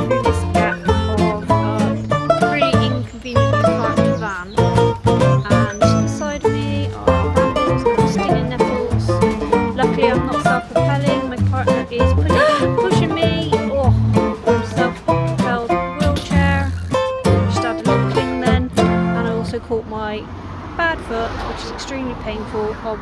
through this gap of a really inconveniently parked van, and beside me are brambles and stinging nettles. Luckily I'm not self-propelling, my partner is pushing me. I'm self-propelled wheelchair. Just had a little cling then, and I also caught my bad foot, which is extremely painful, on one